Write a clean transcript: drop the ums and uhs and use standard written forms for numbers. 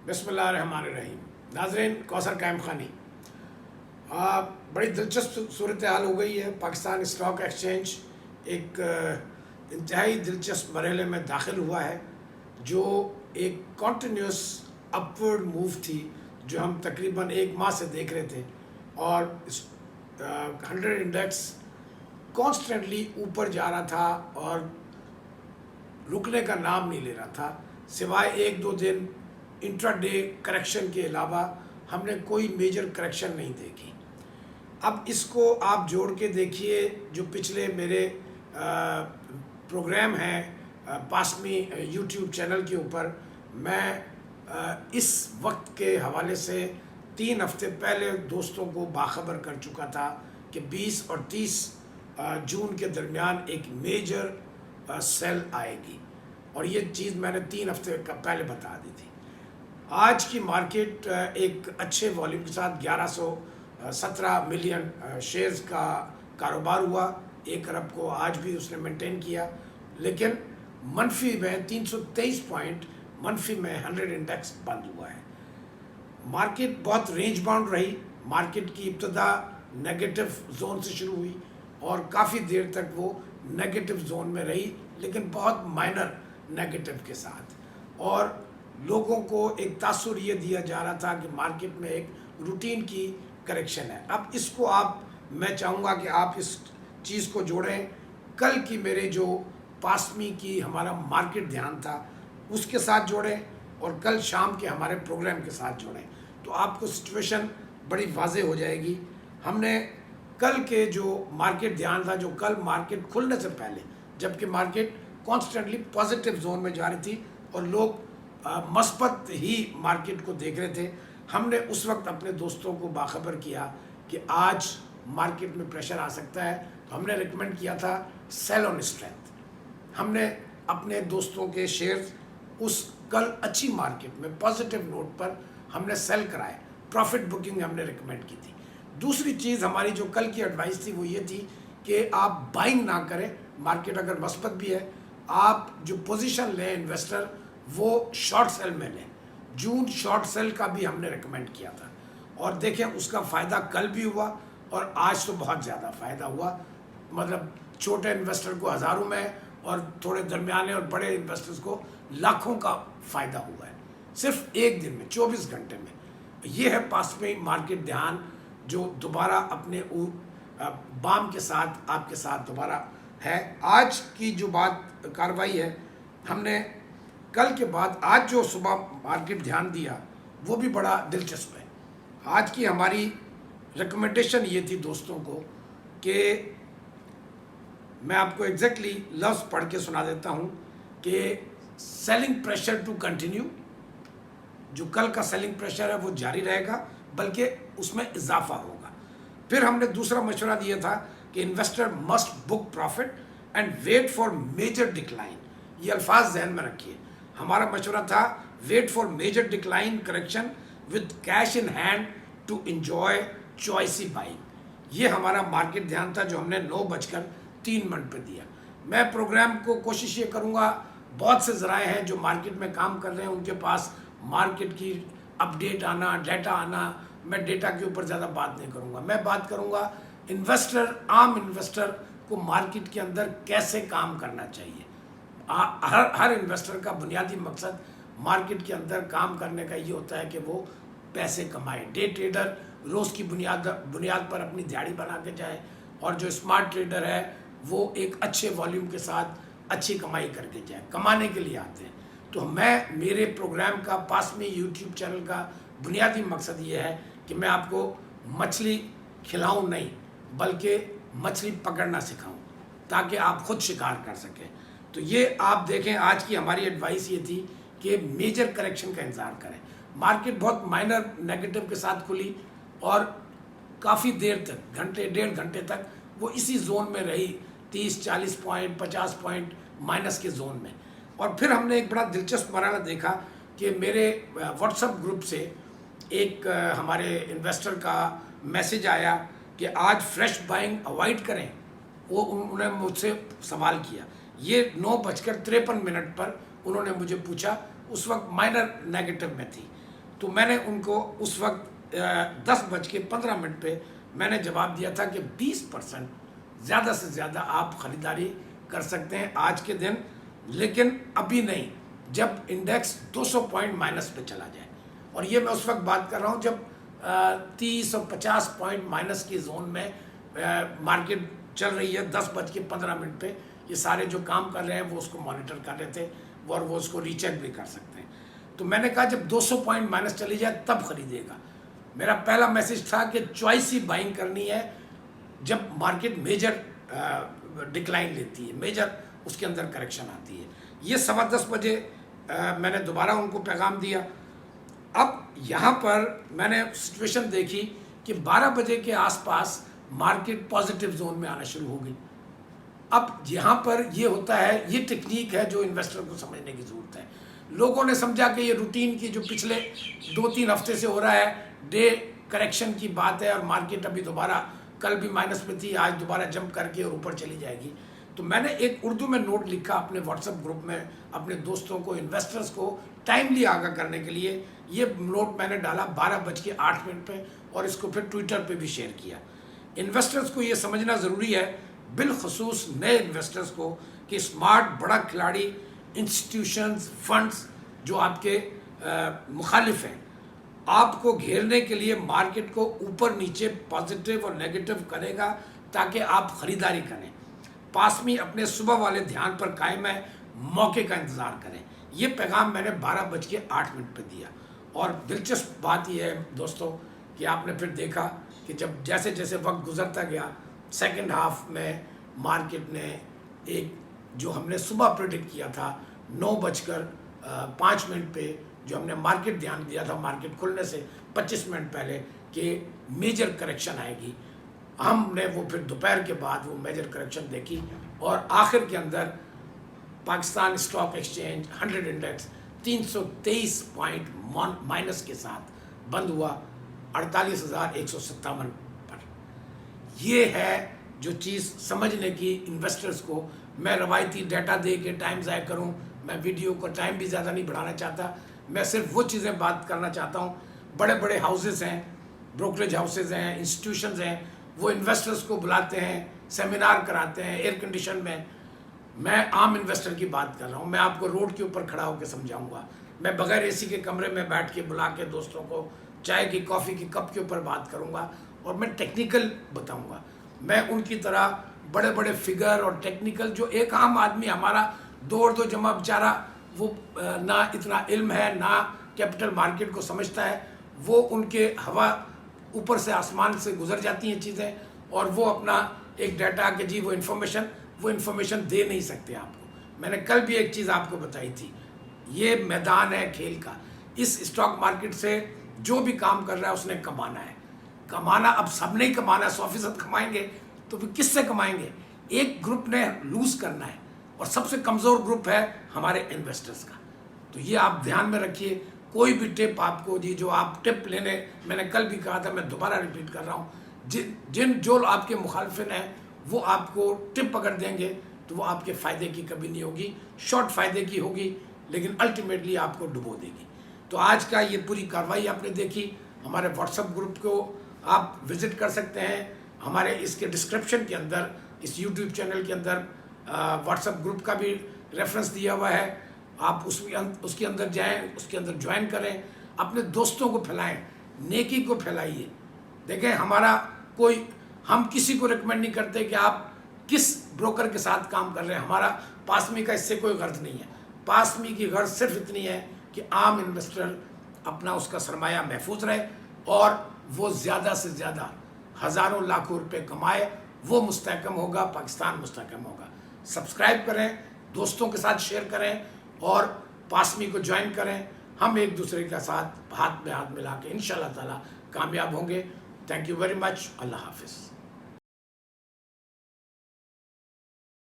بسم اللہ الرحمن الرحیم. ناظرین، کوثر قائم خانی. بڑی دلچسپ صورتحال ہو گئی ہے. پاکستان اسٹاک ایکسچینج ایک انتہائی دلچسپ مرحلے میں داخل ہوا ہے، جو ایک کنٹینیوس اپورڈ موو تھی جو ہم تقریباً ایک ماہ سے دیکھ رہے تھے، اور 100 انڈیکس کانسٹنٹلی اوپر جا رہا تھا اور رکنے کا نام نہیں لے رہا تھا. سوائے ایک دو دن انٹرا ڈے کریکشن کے علاوہ ہم نے کوئی میجر کریکشن نہیں دیکھی. اب اس کو آپ جوڑ کے دیکھیے، جو پچھلے میرے پروگرام ہیں پاسمی یوٹیوب چینل کے اوپر، میں اس وقت کے حوالے سے 3 ہفتے پہلے دوستوں کو باخبر کر چکا تھا کہ 20 اور 30 جون کے درمیان ایک میجر سیل آئے گی، اور یہ چیز میں نے 3 ہفتے پہلے بتا دی تھی. آج کی مارکیٹ ایک اچھے والیوم کے ساتھ 1117 ملین شیئرز کا کاروبار ہوا. 1 ارب کو آج بھی اس نے مینٹین کیا، لیکن منفی میں 323 پوائنٹ منفی میں 100 انڈیکس بند ہوا ہے. مارکیٹ بہت رینج باؤنڈ رہی. مارکیٹ کی ابتدا نیگیٹو زون سے شروع ہوئی اور کافی دیر تک وہ نیگیٹو زون میں رہی، لیکن بہت مائنر نیگیٹو کے ساتھ، اور لوگوں کو ایک تاثر یہ دیا جا رہا تھا کہ مارکیٹ میں ایک روٹین کی کریکشن ہے. اب اس کو میں چاہوں گا کہ آپ اس چیز کو جوڑیں کل کی میرے جو پاسمی کی ہمارا مارکیٹ دھیان تھا اس کے ساتھ جوڑیں، اور کل شام کے ہمارے پروگرام کے ساتھ جوڑیں، تو آپ کو سچویشن بڑی واضح ہو جائے گی. ہم نے کل کے جو مارکیٹ دھیان تھا، جو کل مارکیٹ کھلنے سے پہلے، جبکہ مارکیٹ کانسٹنٹلی پازیٹیو زون میں جا رہی تھی اور لوگ مثبت ہی مارکیٹ کو دیکھ رہے تھے، ہم نے اس وقت اپنے دوستوں کو باخبر کیا کہ آج مارکیٹ میں پریشر آ سکتا ہے. تو ہم نے ریکمینڈ کیا تھا سیل آن اسٹرینتھ. ہم نے اپنے دوستوں کے شیئرز اس کل اچھی مارکیٹ میں پازیٹیو نوٹ پر ہم نے سیل کرائے. پروفٹ بکنگ ہم نے ریکمینڈ کی تھی. دوسری چیز ہماری جو کل کی ایڈوائس تھی وہ یہ تھی کہ آپ بائنگ نہ کریں. مارکیٹ اگر مثبت بھی ہے، آپ جو پوزیشن لیں انویسٹر، وہ شارٹ سیل میں لیں. جون شارٹ سیل کا بھی ہم نے ریکمینڈ کیا تھا، اور دیکھیں اس کا فائدہ کل بھی ہوا اور آج تو بہت زیادہ فائدہ ہوا. مطلب چھوٹے انویسٹر کو ہزاروں میں، اور تھوڑے درمیانے اور بڑے انویسٹرز کو لاکھوں کا فائدہ ہوا ہے صرف ایک دن میں، 24 گھنٹے میں. یہ ہے پاس میں مارکیٹ دھیان، جو دوبارہ اپنے بام کے ساتھ آپ کے ساتھ دوبارہ ہے. آج کی جو بات کاروائی ہے، ہم نے کل کے بعد آج جو صبح مارکیٹ دھیان دیا وہ بھی بڑا دلچسپ ہے. آج کی ہماری ریکمنڈیشن یہ تھی دوستوں کو کہ میں آپ کو ایگزیکٹلی لفظ پڑھ کے سنا دیتا ہوں کہ سیلنگ پریشر ٹو کنٹینیو. جو کل کا سیلنگ پریشر ہے وہ جاری رہے گا، بلکہ اس میں اضافہ ہوگا. پھر ہم نے دوسرا مشورہ دیا تھا کہ investor must book profit and wait for major decline. یہ الفاظ ذہن میں رکھیے. ہمارا مشورہ تھا wait for major decline correction with cash in hand to enjoy choicy buying. یہ ہمارا مارکیٹ دھیان تھا جو ہم نے 9:03 پہ دیا. میں پروگرام کو کوشش یہ کروں گا، بہت سے ذرائع ہیں جو مارکیٹ میں کام کر رہے ہیں، ان کے پاس مارکیٹ کی اپڈیٹ آنا، ڈیٹا آنا. میں ڈیٹا کے اوپر زیادہ بات نہیں کروں گا. میں بات کروں گا انویسٹر، عام انویسٹر کو مارکیٹ کے اندر کیسے کام کرنا چاہیے. ہر انویسٹر کا بنیادی مقصد مارکیٹ کے اندر کام کرنے کا یہ ہوتا ہے کہ وہ پیسے کمائے. ڈے ٹریڈر روز کی بنیاد پر اپنی دیہڑی بنا کے جائے، اور جو اسمارٹ ٹریڈر ہے وہ ایک اچھے والیوم کے ساتھ اچھی کمائی کر کے جائے. کمانے کے لیے آتے ہیں. تو میرے پروگرام کا پاسمی یوٹیوب چینل کا بنیادی مقصد یہ ہے کہ میں آپ کو مچھلی کھلاؤں نہیں، بلکہ مچھلی پکڑنا سکھاؤں تاکہ آپ خود شکار کر سکیں. تو یہ آپ دیکھیں، آج کی ہماری ایڈوائس یہ تھی کہ میجر کریکشن کا انتظار کریں. مارکیٹ بہت مائنر نیگیٹو کے ساتھ کھلی اور کافی دیر تک، گھنٹے 1.5 گھنٹے تک وہ اسی زون میں رہی، 30-40 پوائنٹ 50 پوائنٹ مائنس کے زون میں. اور پھر ہم نے ایک بڑا دلچسپ مرحلہ دیکھا کہ میرے واٹس ایپ گروپ سے ایک ہمارے انویسٹر کا میسج آیا کہ آج فریش بائنگ اوائڈ کریں. وہ انہوں نے مجھ سے سوال کیا. یہ 9:53 پر انہوں نے مجھے پوچھا. اس وقت مائنر نیگیٹو میں تھی. تو میں نے ان کو اس وقت 10:15 پہ میں نے جواب دیا تھا کہ 20% زیادہ سے زیادہ آپ خریداری کر سکتے ہیں آج کے دن، لیکن ابھی نہیں، جب انڈیکس 200 پوائنٹ مائنس پہ چلا جائے. اور یہ میں اس وقت بات کر رہا ہوں جب 30 اور 50 پوائنٹ مائنس کی زون میں مارکیٹ چل رہی ہے. 10:15 پہ یہ سارے جو کام کر رہے ہیں وہ اس کو مانیٹر کر رہے تھے اور وہ اس کو ری چیک بھی کر سکتے ہیں. تو میں نے کہا جب 200 پوائنٹ مائنس چلی جائے تب خریدے گا. میرا پہلا میسج تھا کہ چوائس ہی بائنگ کرنی ہے جب مارکیٹ میجر ڈکلائن لیتی ہے، میجر اس کے اندر کریکشن آتی ہے. یہ 10:15 بجے میں نے دوبارہ ان کو پیغام دیا. اب یہاں پر میں نے سچویشن دیکھی کہ 12 بجے کے آس پاس مارکیٹ پازیٹیو زون میں آنا شروع ہو گئی. اب یہاں پر یہ ہوتا ہے، یہ ٹیکنیک ہے جو انویسٹر کو سمجھنے کی ضرورت ہے. لوگوں نے سمجھا کہ یہ روٹین کی جو پچھلے 2-3 ہفتے سے ہو رہا ہے، ڈے کریکشن کی بات ہے اور مارکیٹ ابھی دوبارہ کل بھی مائنس میں تھی، آج دوبارہ جمپ کر کے اور اوپر چلی جائے گی. تو میں نے ایک اردو میں نوٹ لکھا اپنے واٹس ایپ گروپ میں اپنے دوستوں کو، انویسٹرز کو ٹائملی آگاہ کرنے کے لیے. یہ نوٹ میں نے ڈالا 12:08 پہ اور اس کو پھر ٹویٹر پہ بھی شیئر کیا. انویسٹرز کو یہ سمجھنا ضروری ہے، بالخصوص نئے انویسٹرز کو، کہ اسمارٹ بڑا کھلاڑی، انسٹیٹیوشنز، فنڈز جو آپ کے مخالف ہیں، آپ کو گھیرنے کے لیے مارکیٹ کو اوپر نیچے پازیٹیو اور نیگیٹو کرے گا تاکہ آپ خریداری کریں. پاسمی اپنے صبح والے دھیان پر قائم ہے، موقع کا انتظار کریں. یہ پیغام میں نے 12:08 پہ دیا. اور دلچسپ بات یہ ہے دوستوں کہ آپ نے پھر دیکھا کہ جب جیسے جیسے وقت گزرتا گیا، سیکنڈ ہاف میں مارکیٹ نے ایک جو ہم نے صبح پریڈکٹ کیا تھا 9:05 پہ، جو ہم نے مارکیٹ دھیان دیا تھا مارکیٹ کھلنے سے 25 منٹ پہلے کہ میجر کریکشن آئے گی، ہم نے وہ پھر دوپہر کے بعد وہ میجر کریکشن دیکھی. اور آخر کے اندر Pakistan stock exchange 100 index 323 point minus کے ساتھ بند ہوا 48,157 پر. یہ ہے جو چیز سمجھنے کی انویسٹرز کو. میں روایتی ڈیٹا دے کے ٹائم ضائع کروں، میں ویڈیو کو ٹائم بھی زیادہ نہیں بڑھانا چاہتا. میں صرف وہ چیزیں بات کرنا چاہتا ہوں. بڑے بڑے ہاؤسز ہیں، بروکریج ہاؤسز ہیں، انسٹیٹیوشنز ہیں، وہ انویسٹرز کو بلاتے ہیں، سیمینار کراتے ہیں ایئر کنڈیشن میں. میں عام انویسٹر کی بات کر رہا ہوں. میں آپ کو روڈ کے اوپر کھڑا ہو کے سمجھاؤں گا. میں بغیر اے سی کے کمرے میں بیٹھ کے بلا کے دوستوں کو چائے کی کافی کی کپ کے اوپر بات کروں گا اور میں ٹیکنیکل بتاؤں گا. میں ان کی طرح بڑے بڑے فگر اور ٹیکنیکل، جو ایک عام آدمی ہمارا 2 اور 2 جمع بیچارہ وہ نہ اتنا علم ہے نہ کیپٹل مارکیٹ کو سمجھتا ہے، وہ ان کے ہوا اوپر سے آسمان سے گزر جاتی ہیں چیزیں اور وہ اپنا ایک ڈیٹا کہ جی وہ انفارمیشن دے نہیں سکتے آپ کو. میں نے کل بھی ایک چیز آپ کو بتائی تھی، یہ میدان ہے کھیل کا. اس اسٹاک مارکیٹ سے جو بھی کام کر رہا ہے اس نے کمانا ہے. کمانا اب سب نے ہی کمانا ہے. 100% کمائیں گے تو پھر کس سے کمائیں گے؟ ایک گروپ نے لوز کرنا ہے اور سب سے کمزور گروپ ہے ہمارے انویسٹرز کا. تو یہ آپ دھیان میں رکھیے. کوئی بھی ٹپ آپ کو جو آپ ٹپ لینے، میں نے کل بھی کہا تھا، میں دوبارہ ریپیٹ کر رہا ہوں، جو آپ کے مخالفین ہیں وہ آپ کو ٹپ اگر دیں گے تو وہ آپ کے فائدے کی کبھی نہیں ہوگی، شارٹ فائدے کی ہوگی لیکن الٹیمیٹلی آپ کو ڈبو دے گی. تو آج کا یہ پوری کاروائی آپ نے دیکھی. ہمارے واٹس ایپ گروپ کو آپ وزٹ کر سکتے ہیں. ہمارے اس کے ڈسکرپشن کے اندر، اس یوٹیوب چینل کے اندر واٹس ایپ گروپ کا بھی ریفرنس دیا ہوا ہے. آپ اس کے اندر جائیں، اس کے اندر جوائن کریں، اپنے دوستوں کو پھیلائیں، نیکی کو پھیلائیے. دیکھیں ہم کسی کو ریکمینڈ نہیں کرتے کہ آپ کس بروکر کے ساتھ کام کر رہے ہیں. ہمارا پاسمی کا اس سے کوئی غرض نہیں ہے. پاسمی کی غرض صرف اتنی ہے کہ عام انویسٹر اپنا اس کا سرمایہ محفوظ رہے اور وہ زیادہ سے زیادہ ہزاروں لاکھوں روپے کمائے. وہ مستحکم ہوگا، پاکستان مستحکم ہوگا. سبسکرائب کریں، دوستوں کے ساتھ شیئر کریں اور پاسمی کو جوائن کریں. ہم ایک دوسرے کے ساتھ ہاتھ میں ہاتھ ملا کے انشاءاللہ تعالی کامیاب ہوں گے. Thank you very much. اللہ حافظ.